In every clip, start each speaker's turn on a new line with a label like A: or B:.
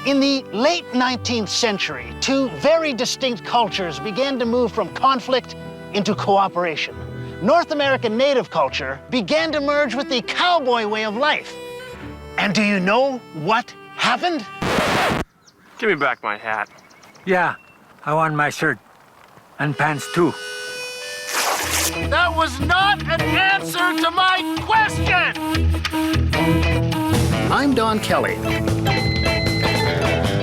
A: In the late 19th century, two very distinct cultures began to move from conflict into cooperation. North American native culture began to merge with the cowboy way of life. And do you know what happened?
B: Give me back my hat.
C: Yeah, I want my shirt and pants too.
A: That was not an answer to my question! I'm Don Kelly.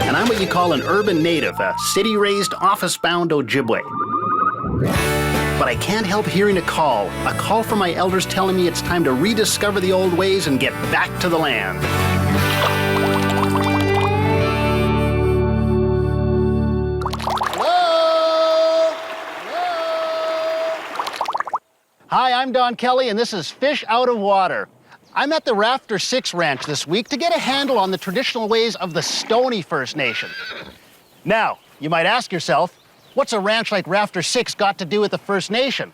A: And I'm what you call an urban native, a city-raised, office-bound Ojibwe. But I can't help hearing a call from my elders telling me it's time to rediscover the old ways and get back to the land. Hello? Hello? Hi, I'm Don Kelly, and this is Fish Out of Water. I'm at the Rafter Six Ranch this week to get a handle on the traditional ways of the Stoney First Nation. Now, you might ask yourself, what's a ranch like Rafter Six got to do with the First Nation?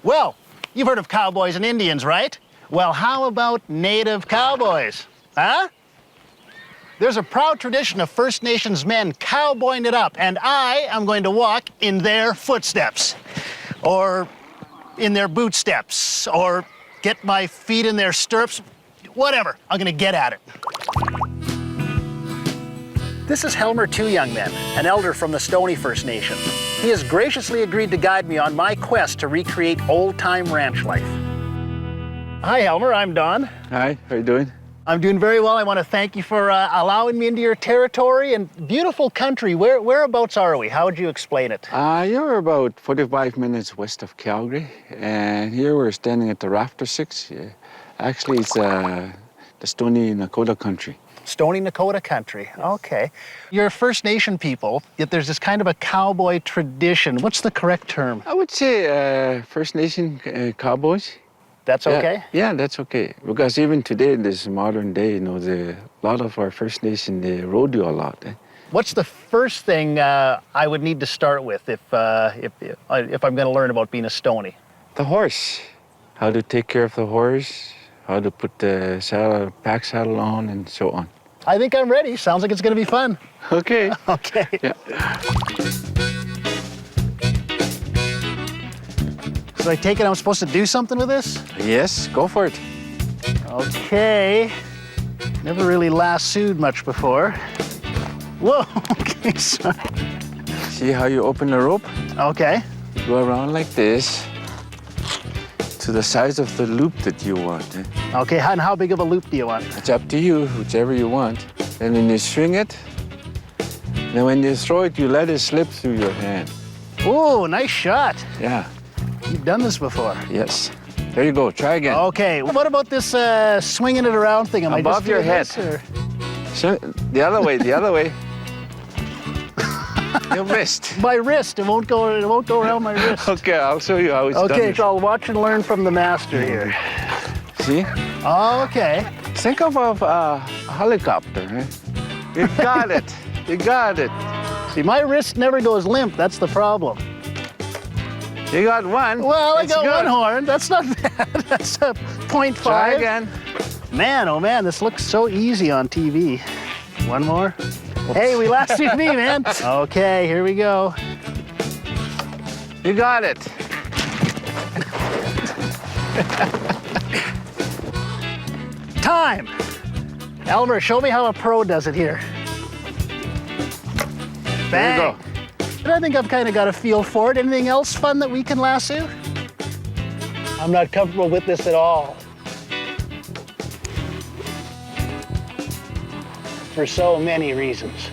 A: Well, you've heard of cowboys and Indians, right? Well, how about native cowboys? Huh? There's a proud tradition of First Nations men cowboying it up, and I am going to walk in their footsteps, or in their boot steps, or get my feet in their stirrups, whatever. I'm gonna get at it. This is Helmer Two Young Men, an elder from the Stoney First Nation. He has graciously agreed to guide me on my quest to recreate old-time ranch life. Hi, Helmer, I'm Don.
D: Hi, how you doing?
A: I'm doing very well. I want to thank you for allowing me into your territory and beautiful country. Whereabouts are we? How would you explain it?
D: You're about 45 minutes west of Calgary, and here we're standing at the Rafter Six. Yeah. Actually, it's the Stoney Nakoda country.
A: Stoney Nakoda country, okay. You're First Nation people, yet there's this kind of a cowboy tradition. What's the correct term?
D: I would say First Nation cowboys.
A: That's okay?
D: Yeah, that's okay. Because even today, in this modern day, you know, a lot of our First Nation, they rodeo a lot.
A: What's the first thing I would need to start with if I'm going to learn about being a Stoney?
D: The horse. How to take care of the horse, how to put the saddle, pack saddle on, and so on.
A: I think I'm ready. Sounds like it's going to be fun.
D: Okay.
A: Okay.
D: Yeah.
A: So I take it I'm supposed to do something with this?
D: Yes, go for it.
A: Okay. Never really lassoed much before. Whoa, okay, sorry.
D: See how you open the rope?
A: Okay.
D: You go around like this to the size of the loop that you want.
A: Okay, and how big of a loop do you want?
D: It's up to you, whichever you want. And when you swing it, then when you throw it, you let it slip through your hand.
A: Oh, nice shot.
D: Yeah.
A: You've done this before.
D: Yes. There you go. Try again.
A: Okay. What about this swinging it around thing? Am
D: Above
A: I just
D: your
A: doing
D: head.
A: this, or?
D: So, the other way, the other way. You missed.
A: My wrist. It won't go around my wrist.
D: Okay, I'll show you how it's done.
A: Okay, so I'll watch and learn from the master here.
D: See?
A: Okay.
D: Think of a helicopter. Eh? You got it. You got it.
A: See, my wrist never goes limp. That's the problem.
D: You got one.
A: Well,
D: That's
A: I got
D: good.
A: one horn. That's not bad. That's a 0.5.
D: Try again.
A: Man, oh man, this looks so easy on TV. One more. Hey, we lassoed me, man. Okay, here we go.
D: You got it.
A: Time. Elmer, show me how a pro does it here. Bang.
D: There you go.
A: And I think I've kind of got a feel for it. Anything else fun that we can lasso? I'm not comfortable with this at all. For so many reasons.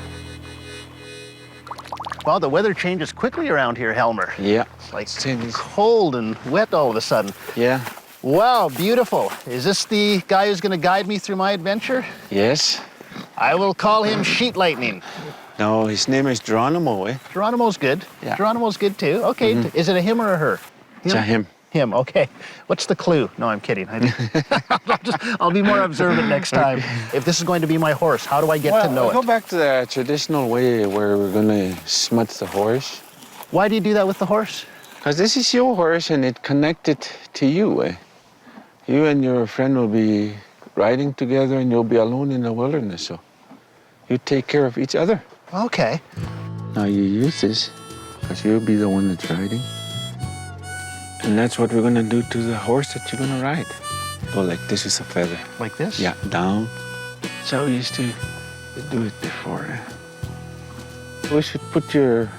A: Well, the weather changes quickly around here, Helmer.
D: Yeah.
A: It's like
D: Changes.
A: cold and wet all of a sudden.
D: Yeah.
A: Wow, beautiful. Is this the guy who's going to guide me through my adventure?
D: Yes.
A: I will call him Sheet Lightning.
D: No, his name is Geronimo, eh?
A: Geronimo's good.
D: Yeah.
A: Geronimo's good too. Okay, Is it a him or a her?
D: It's a him.
A: Him, okay. What's the clue? No, I'm kidding. I'll be more observant next time. If this is going to be my horse, how do I get to know
D: Go
A: it?
D: back to the traditional way where we're going to smut the horse.
A: Why do you do that with the horse?
D: Because this is your horse and it connected to you, eh? You and your friend will be riding together and you'll be alone in the wilderness, so you take care of each other.
A: Okay.
D: Now you use this because you'll be the one that's riding. And that's what we're gonna do to the horse that you're gonna ride. Go like this with a feather.
A: Like this?
D: Yeah, down. So we used to do it before. We should put your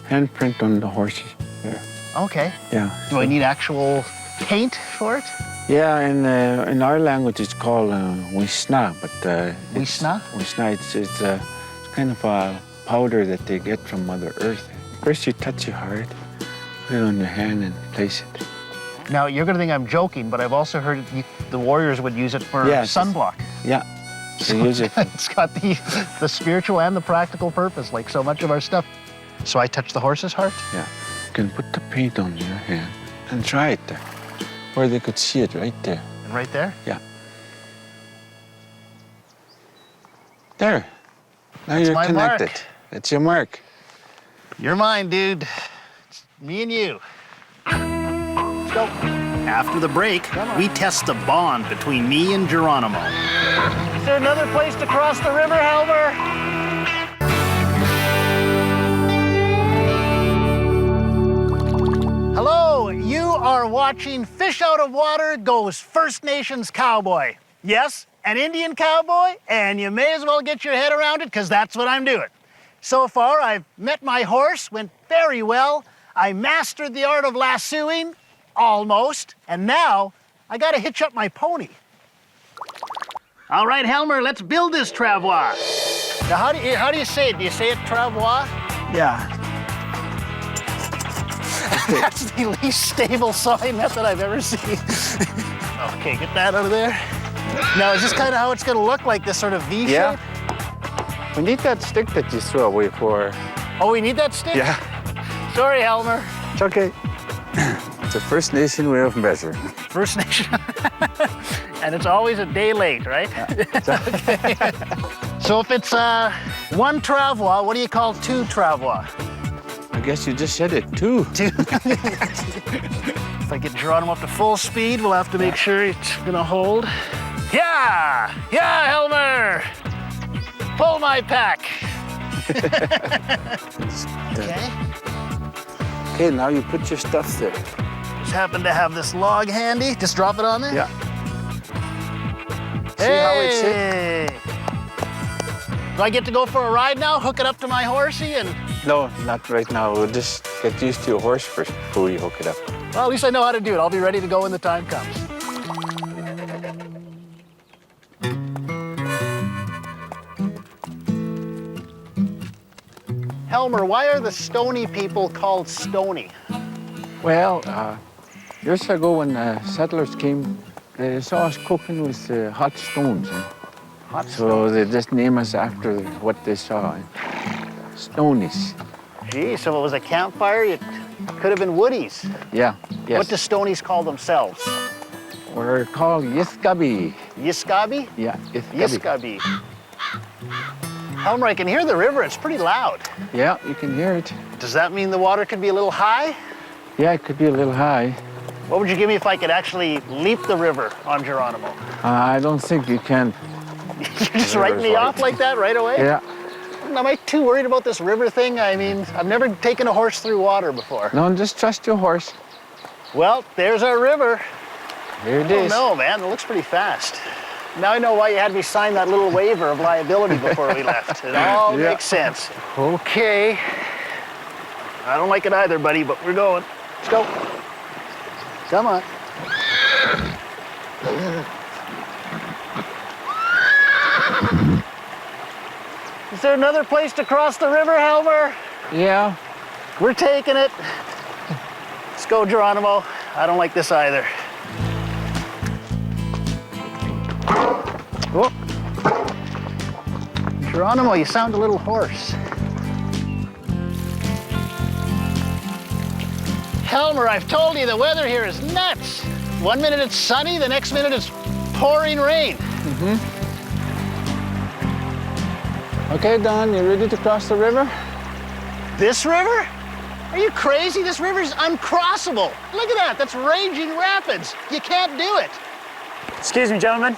D: handprint on the horse there.
A: Okay.
D: Yeah.
A: Do I need actual paint for it?
D: Yeah, in our language it's called wisna, but
A: Wisna?
D: Wisna, it's kind of a powder that they get from Mother Earth. First you touch your heart, put it on your hand and place it.
A: Now, you're going to think I'm joking, but I've also heard the warriors would use it for sunblock.
D: Yeah, they use it.
A: It's got the spiritual and the practical purpose, like so much of our stuff. So I touch the horse's heart?
D: Yeah, you can put the paint on your hand and try it there. Or they could see it right there.
A: And right there?
D: Yeah. There. Now
A: That's
D: you're
A: my
D: connected.
A: mark.
D: That's your mark.
A: You're mine, dude. It's me and you. Let's go. After the break, we test the bond between me and Geronimo. Is there another place to cross the river, Helmer? Hello, you are watching Fish Out of Water Goes First Nations Cowboy. Yes, an Indian cowboy, and you may as well get your head around it because that's what I'm doing. So far, I've met my horse, went very well. I mastered the art of lasooing, almost, and now I gotta hitch up my pony. All right, Helmer, let's build this travois. Now, how do you say it? Do you say it travois?
D: Yeah.
A: That's the least stable sawing method I've ever seen. Okay, get that out of there. Now, is this kind of how it's gonna look, like this sort of V shape?
D: Yeah. We need that stick that you threw away for.
A: Oh, we need that stick?
D: Yeah.
A: Sorry, Helmer.
D: It's okay. It's a First Nation way of measuring.
A: First Nation. And it's always a day late, right? Okay. So if it's one travois, what do you call two travois?
D: I guess you just said it, two.
A: Two. If I get Geronimo up to full speed, we'll have to make sure it's gonna hold. Yeah! Yeah, Helmer! Pull my pack. Okay.
D: Okay, now you put your stuff there.
A: Just happen to have this log handy. Just drop it on there.
D: Yeah. See how it's hit?
A: Hey! Do I get to go for a ride now? Hook it up to my horsey and...
D: No, not right now. We'll just get used to your horse first before we hook it up.
A: Well, at least I know how to do it. I'll be ready to go when the time comes. Helmer, why are the Stoney people called Stoney?
D: Well, years ago when settlers came, they saw us cooking with hot stones.
A: Hot
D: So they just named us after what they saw. Stonies.
A: Gee, so it was a campfire? It could have been woodies.
D: Yeah, yes.
A: What do Stonies call themselves?
D: We're called Yiskabi.
A: Yiskabi?
D: Yeah, Yiskabi.
A: Yiskabi. Helmer, I can hear the river. It's pretty loud.
D: Yeah, you can hear it.
A: Does that mean the water could be a little high?
D: Yeah, it could be a little high.
A: What would you give me if I could actually leap the river on Geronimo?
D: I don't think you can.
A: You're just writing me off like that right away?
D: Yeah.
A: Am I too worried about this river thing? I mean, I've never taken a horse through water before.
D: No, just trust your horse.
A: Well, there's our river.
D: Here it
A: Oh
D: is.
A: no, man, it looks pretty fast. Now I know why you had me sign that little waiver of liability before we left. It all
D: Yeah.
A: makes sense. Okay. I don't like it either, buddy, but we're going. Let's go. Come on. Is there another place to cross the river, Helmer?
D: Yeah.
A: We're taking it. Let's go, Geronimo. I don't like this either. Oh. Geronimo, you sound a little hoarse. Helmer, I've told you the weather here is nuts. 1 minute it's sunny, the next minute it's pouring rain.
D: Okay, Don, you ready to cross the river?
A: This river? Are you crazy? This river's uncrossable. Look at that, that's raging rapids. You can't do it.
E: Excuse me, gentlemen.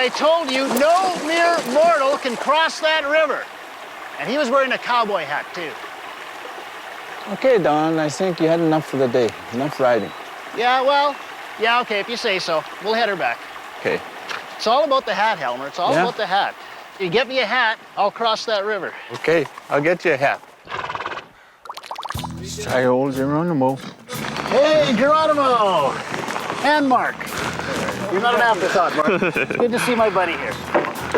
A: I told you, no mere mortal can cross that river. And he was wearing a cowboy hat, too.
D: Okay, Don, I think you had enough for the day. Enough riding.
A: Yeah, well, yeah, okay, if you say so. We'll head her back.
D: Okay.
A: It's all about the hat, Helmer. It's all
D: Yeah?
A: about the hat. You get me a hat, I'll cross that river.
D: Okay, I'll get you a hat. Try old Geronimo.
A: Hey, Geronimo! And Mark. You're not an afterthought, Mark. It's good to see my buddy here.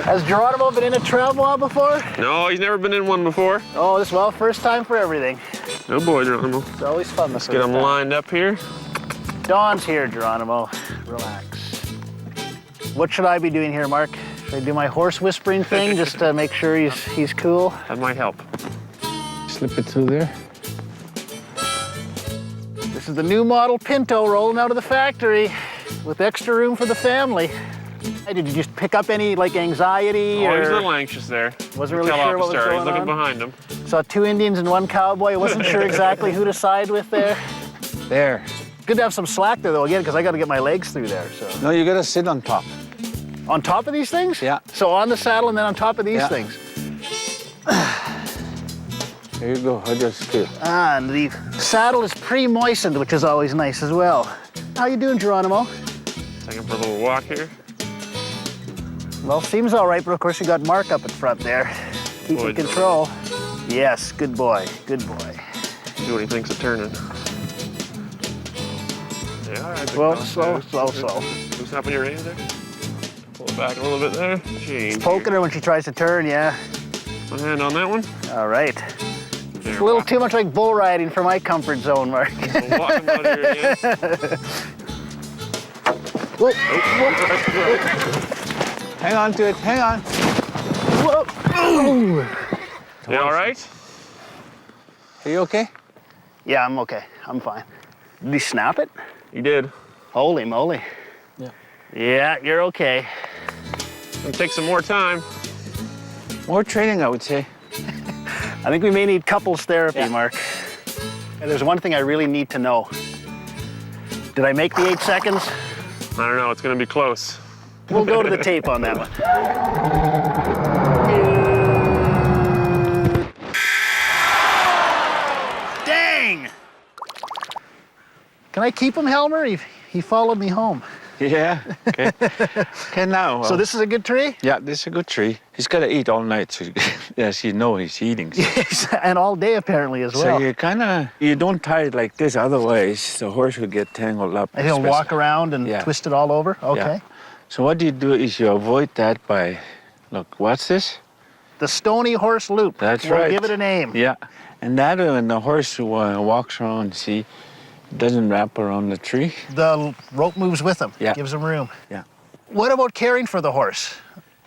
A: Has Geronimo been in a travois before?
B: No, he's never been in one before.
A: Oh, this, well, first time for everything.
B: No boy, Geronimo.
A: It's always fun.
B: Let's get him lined up here.
A: Dawn's here, Geronimo. Relax. What should I be doing here, Mark? Should I do my horse whispering thing just to make sure he's cool?
B: That might help.
D: Slip it through there.
A: This is the new model Pinto rolling out of the factory with extra room for the family. Hey, did you just pick up any, like, anxiety?
B: Oh,
A: or...
B: he's a little anxious there.
A: Wasn't really
B: Tell
A: sure
B: off
A: what
B: the
A: was
B: star.
A: going
B: He's looking
A: on.
B: behind him.
A: Saw 2 Indians and 1 cowboy. Wasn't sure exactly who to side with there.
D: There.
A: Good to have some slack there, though, again, because I got to get my legs through there, so.
D: No, you gotta sit on top.
A: On top of these things?
D: Yeah.
A: So on the saddle and then on top of these
D: Yeah.
A: things?
D: There you go, I just feel.
A: Ah, and the saddle is pre-moistened, which is always nice as well. How you doing, Geronimo?
B: Taking for a little walk here.
A: Well, seems all right, but of course you got Mark up in front there. Keeping
B: Boy,
A: control. Yes, good boy, good boy.
B: See what he thinks of turning. Yeah, all right.
A: Well, slow, slow, slow.
B: Loosen up in your reins there. Pull it back a little bit there. Change.
A: Poking her when she tries to turn, yeah.
B: One hand on that one.
A: All right.
B: There,
A: It's a little
B: walk.
A: too much like bull riding for my comfort zone, Mark.
B: We'll walk him out here again.
A: Whoa,
D: Hang on to it, hang on.
A: whoa.
B: You all right?
D: Are you okay?
A: Yeah, I'm okay. I'm fine. Did he snap it?
B: You did.
A: Holy moly.
D: Yeah.
A: Yeah, you're okay.
B: It'll take some more time.
D: More training, I would say.
A: I think we may need couples therapy,
D: Yeah.
A: Mark. And there's one thing I really need to know. Did I make the 8 seconds?
B: I don't know. It's going to be close.
A: We'll go to the tape on that one. Dang! Can I keep him, Helmer? He followed me home.
D: Yeah, okay. Okay, now.
A: So this is a good tree?
D: Yeah, this is a good tree. He's got to eat all night, so yes, you know he's eating. So,
A: Yes, and all day apparently as well.
D: so you don't tie it like this, otherwise the horse will get tangled up.
A: And he'll walk
D: especially.
A: around and
D: Yeah.
A: twist it all over? Okay.
D: Yeah. So what you do is you avoid that by, look, what's this?
A: The Stoney horse loop.
D: That's
A: We'll
D: right.
A: give it a name.
D: Yeah, and that when the horse walks around, see, it doesn't wrap around the tree.
A: The rope moves with him.
D: Yeah.
A: Gives him room.
D: Yeah.
A: What about caring for the horse?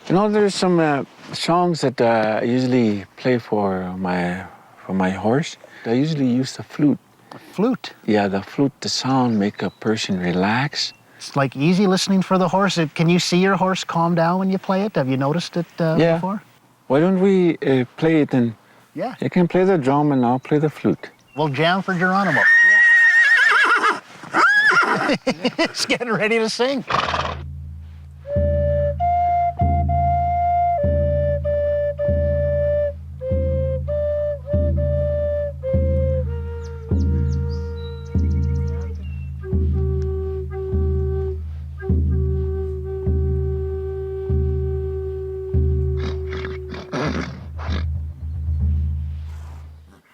D: You know, there's some songs that I usually play for my horse. I usually use the flute.
A: Flute.
D: Yeah, the flute, the sound make a person relax.
A: It's like easy listening for the horse. Can you see your horse calm down when you play it? Have you noticed it
D: Yeah.
A: before?
D: Why don't we play it and
A: Yeah.
D: you can play the drum and I'll play the flute.
A: We'll jam for Geronimo. He's getting ready to sing.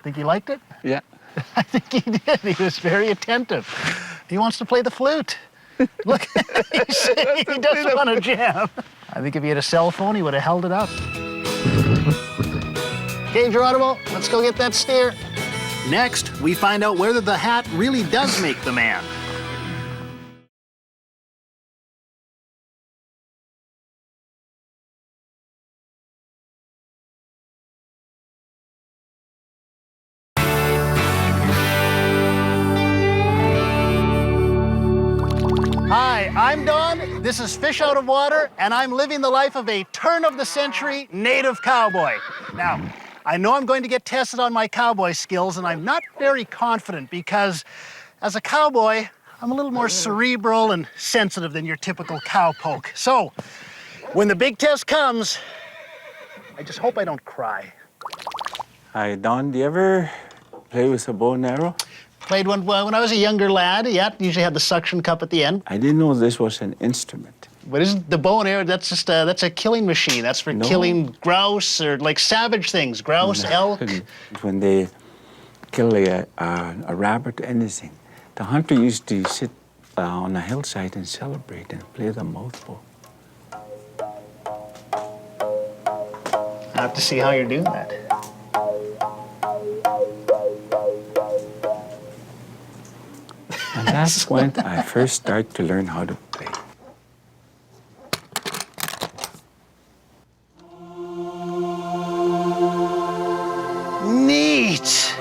A: Think you liked it?
D: Yeah.
A: I think he did. He was very attentive. He wants to play the flute. Look, he doesn't want to jam. I think if he had a cell phone, he would have held it up. Okay, Geronimo, let's go get that steer. Next, we find out whether the hat really does make the man. Hi, I'm Don. This is Fish Out of Water, and I'm living the life of a turn-of-the-century native cowboy. Now, I know I'm going to get tested on my cowboy skills, and I'm not very confident because as a cowboy, I'm a little more cerebral and sensitive than your typical cowpoke. So, When the big test comes, I just hope I don't cry.
D: Hi, Don. Do you ever play with a bow and arrow?
A: Played one when I was a younger lad. Yeah, usually had the suction cup at the end.
D: I didn't know this was an instrument.
A: But isn't the bow and arrow? That's just that's a killing machine. That's for killing grouse or like savage things, grouse, elk.
D: When they kill a rabbit or anything, the hunter used to sit on a hillside and celebrate and play the mouthful.
A: I have to see how you're doing that.
D: And that's when I first started to learn how to play.
A: Neat.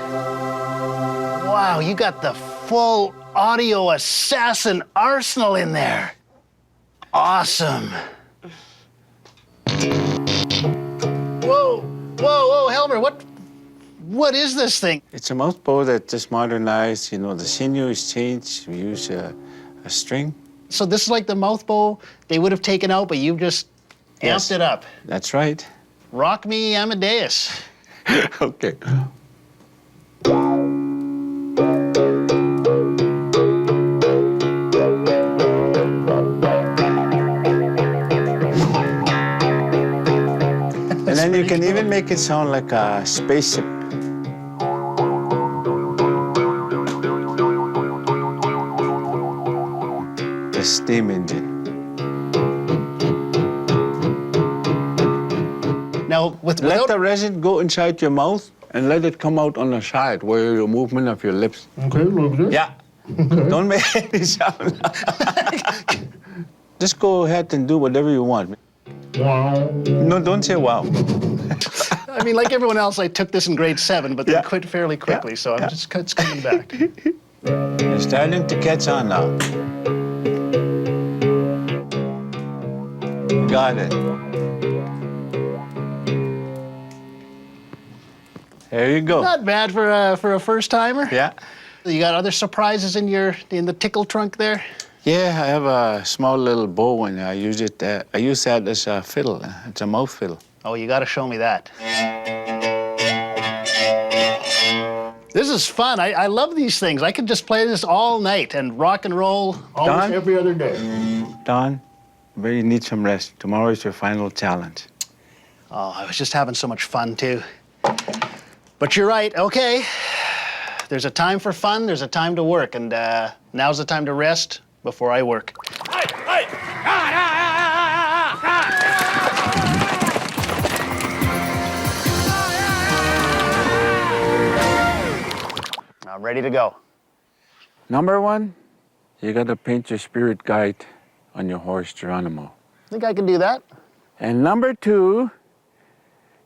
A: Wow, you got the full audio assassin arsenal in there. Awesome. Whoa, whoa, Helmer, what is this thing?
D: It's a mouth bow that just modernized. You know, the sinew is changed. We use a string.
A: So this is like the mouth bow they would have taken out, but you've just amped it up.
D: That's right.
A: Rock me Amadeus.
D: Okay. And then you can even make it sound like a spaceship. The steam engine.
A: Now,
D: Let
A: without
D: the resin go inside your mouth and let it come out on the side where your movement of your lips.
A: Okay, like this.
D: Yeah. Don't make any sound. Just go ahead and do whatever you want.
A: Wow.
D: No, don't say wow.
A: I mean, like everyone else, I took this in grade 7, but then
D: Yeah.
A: quit fairly quickly, so I'm just it's coming back.
D: You're starting to catch on now. You got it. There you go.
A: Not bad for a first timer.
D: Yeah.
A: You got other surprises in the tickle trunk there?
D: Yeah, I have a small little bow and I use it. I use that as a fiddle. It's a mouth fiddle.
A: Oh, you got to show me that. This is fun. I love these things. I could just play this all night and rock and roll almost
D: Don?
A: every other day.
D: Don, you need some rest. Tomorrow is your final challenge.
A: Oh, I was just having so much fun, too. But you're right. Okay. There's a time for fun. There's a time to work. And now's the time to rest before I work. I'm ready to go.
D: Number 1, you gotta paint your spirit guide on your horse, Geronimo.
A: Think I can do that?
D: And number 2,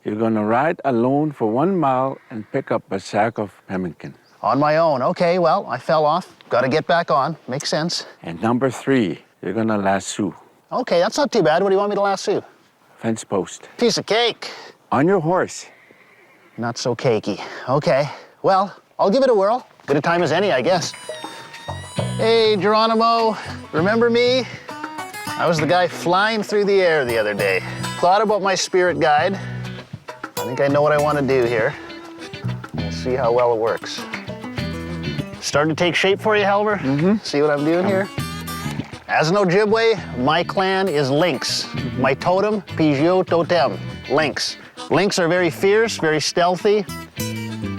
D: you're gonna ride alone for 1 mile and pick up a sack of pemmican.
A: On my own. Okay, well, I fell off. Got to get back on. Makes sense.
D: And number 3, you're gonna lasso.
A: Okay, that's not too bad. What do you want me to lasso?
D: Fence post.
A: Piece of cake.
D: On your horse.
A: Not so cakey. Okay, well, I'll give it a whirl. Good a time as any, I guess. Hey, Geronimo, remember me? I was the guy flying through the air the other day. Thought about my spirit guide. I think I know what I want to do here. We'll see how well it works. Starting to take shape for you, Helmer? Mm-hmm. See what I'm doing here? As an Ojibwe, my clan is lynx. My totem, Pijio Totem, lynx. Lynx are very fierce, very stealthy.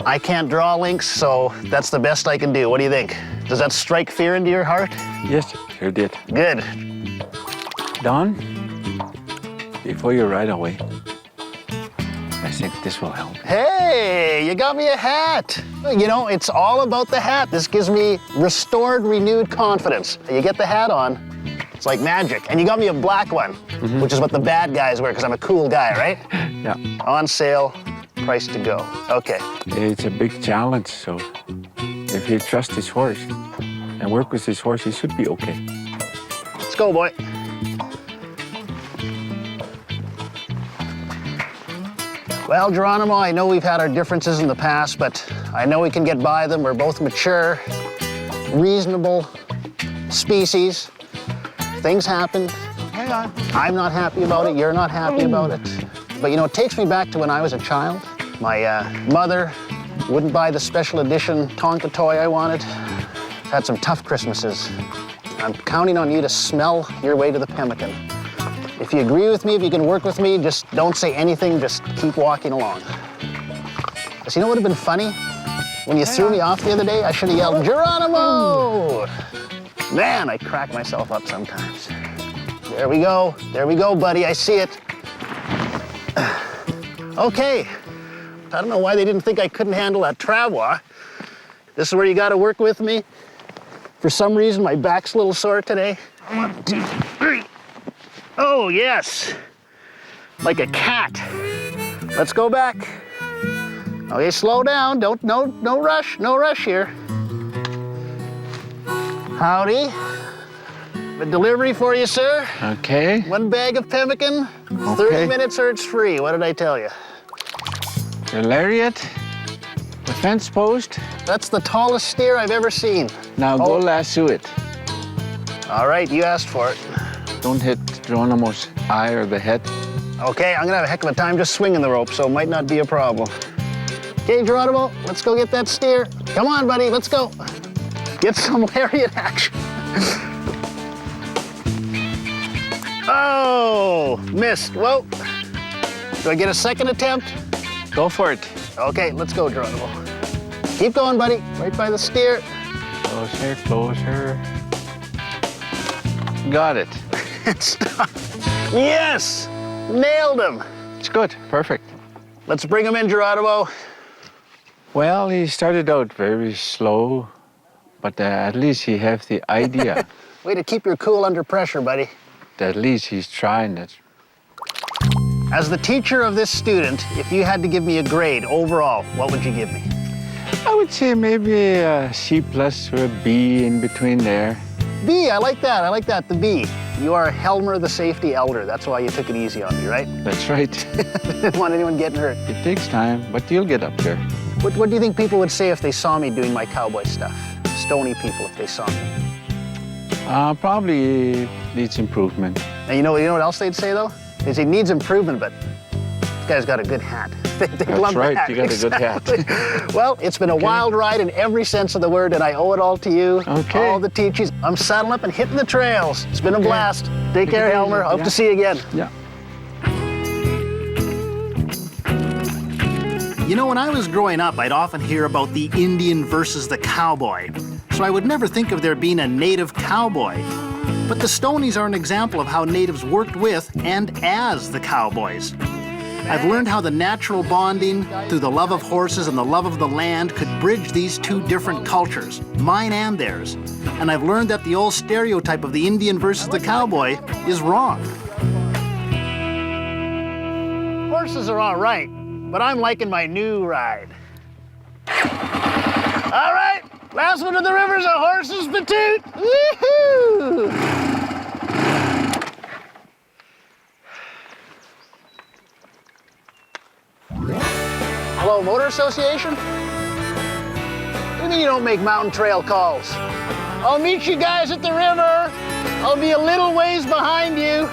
A: I can't draw lynx, so that's the best I can do. What do you think? Does that strike fear into your heart?
D: Yes, sure did.
A: Good.
D: Don, before you ride away, I think this will help.
A: Hey, you got me a hat. You know, it's all about the hat. This gives me restored, renewed confidence. You get the hat on, it's like magic. And you got me a black one, which is what the bad guys wear, because I'm a cool guy, right?
D: Yeah.
A: On sale, price to go. Okay.
D: It's a big challenge, so if you trust his horse and work with his horse, he should be okay.
A: Let's go, boy. Well, Geronimo, I know we've had our differences in the past, but I know we can get by them. We're both mature, reasonable species. Things happen.
D: hang on.
A: I'm not happy about it, you're not happy about it. But you know, it takes me back to when I was a child. My mother wouldn't buy the special edition Tonka toy I wanted. Had some tough Christmases. I'm counting on you to smell your way to the pemmican. If you agree with me, if you can work with me, just don't say anything, just keep walking along. Because you know what would have been funny? When you threw me off the other day, I should have yelled, Geronimo! Man, I crack myself up sometimes. There we go, buddy, I see it. Okay, I don't know why they didn't think I couldn't handle that travois. This is where you gotta work with me. For some reason, my back's a little sore today. 1, 2, 3. Oh, yes. Like a cat. Let's go back. Okay, slow down. No rush here. Howdy. A delivery for you, sir.
D: Okay.
A: 1 bag of pemmican, 30 minutes or it's free. What did I tell you?
D: The lariat, the fence post.
A: That's the tallest steer I've ever seen.
D: Now go lasso it.
A: All right, you asked for it.
D: Don't hit Geronimo's eye or the head.
A: Okay, I'm gonna have a heck of a time just swinging the rope, so it might not be a problem. Okay, Geronimo, let's go get that steer. Come on, buddy, let's go. Get some lariat action. Oh, missed. Whoa. Do I get a second attempt?
D: Go for it.
A: Okay, let's go, Geronimo. Keep going, buddy. Right by the steer.
D: Closer, closer. Got it.
A: Stop. Yes! Nailed him.
D: It's good, perfect.
A: Let's bring him in, Geronimo.
D: Well, he started out very slow, but at least he has the idea.
A: Way to keep your cool under pressure, buddy.
D: At least he's trying it.
A: As the teacher of this student, if you had to give me a grade overall, what would you give me?
D: I would say maybe a C+ or a B in between there.
A: B, I like that, the B. You are Helmer the safety elder. That's why you took it easy on me, right?
D: That's right.
A: Didn't want anyone getting hurt.
D: It takes time, but you'll get up there.
A: What do you think people would say if they saw me doing my cowboy stuff? Stoney people, if they saw me.
D: Probably needs improvement.
A: And you know what else they'd say, though? They'd say, needs improvement, but this guy's got a good hat.
D: That's right, you got a good hat.
A: Well, it's been a wild ride in every sense of the word, and I owe it all to you,
D: Okay.
A: all the teachers. I'm saddling up and hitting the trails. It's been a blast. Take care, Helmer. Hope to see you again.
D: Yeah.
A: You know, when I was growing up, I'd often hear about the Indian versus the cowboy. So I would never think of there being a native cowboy. But the Stoneys are an example of how natives worked with and as the cowboys. I've learned how the natural bonding through the love of horses and the love of the land could bridge these two different cultures, mine and theirs. And I've learned that the old stereotype of the Indian versus the cowboy is wrong. Horses are all right, but I'm liking my new ride. All right, last one to the river's a horse's patoot. Woohoo! Hello, Motor Association? What do you mean you don't make mountain trail calls? I'll meet you guys at the river. I'll be a little ways behind you.